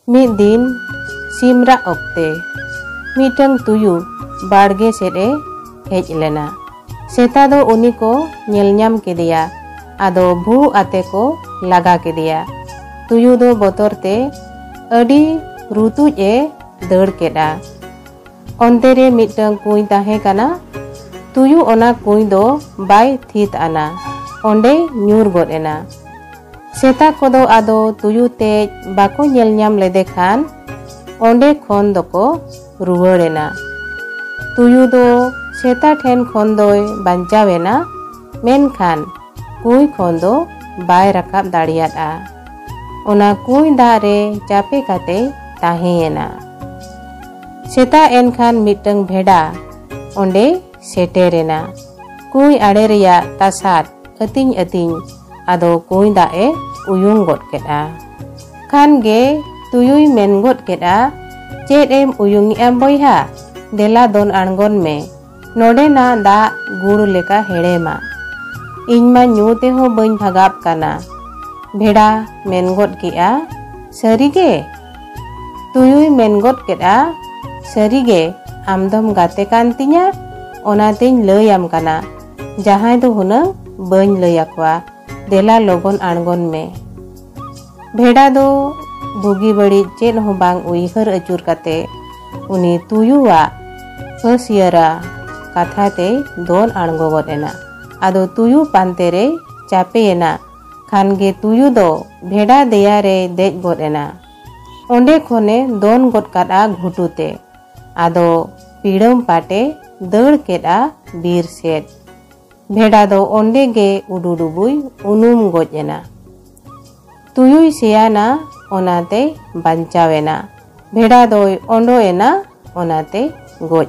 Mid din simra okte mitang tuyu barge sede hej lena. Seta do uni ko nyel nyam kedeya ado bhu ate ko laga kedeya. Tuyu do botor te adi rutu e deur keda. Onte re mitang kuy tahe kana. Tuyu ona kuy do bai thit ana. Onde nyur god ena. Seta kodo ado tuyu te bako nyel nyam lede khan onde khon doko ruwar ena. Tuyu do seta then khon doi banchawena menkhan kuy khon do bai rakap dariyata. Ona kuy da re chape kate tahena. Seta enkhan mitang bheda onde seterena. Kuy ade reya tasat ating ating ado kuy da e uyung got keda. Khan ge tuyuy men got keda chet em uyungi em boyha dela don angon me node na da guru leka hedema. Iñma nyu te ho bañ bhagap kana. Bheda men got kea sarige. Tuyuy men got keda sarige amdom gate kan tinya onateñ löyam kana. Jahay do hunang bañ löyakwa dela logon angon me. Bheda do bugi badi chet ho bang uihar acur kate uni tuyuwa phasiara katha te don ango god ena. Ado tuyu pante re chape ena khan ge tuyu do bheda deya re dej god ena. Onde khone don god kada ghutute ado pidam pate deur keda bir set. Bheda do onde ge ududubui unum goj ena. Tuyuy seyana onate banchawena. Bheda doi ondo ena onate goj.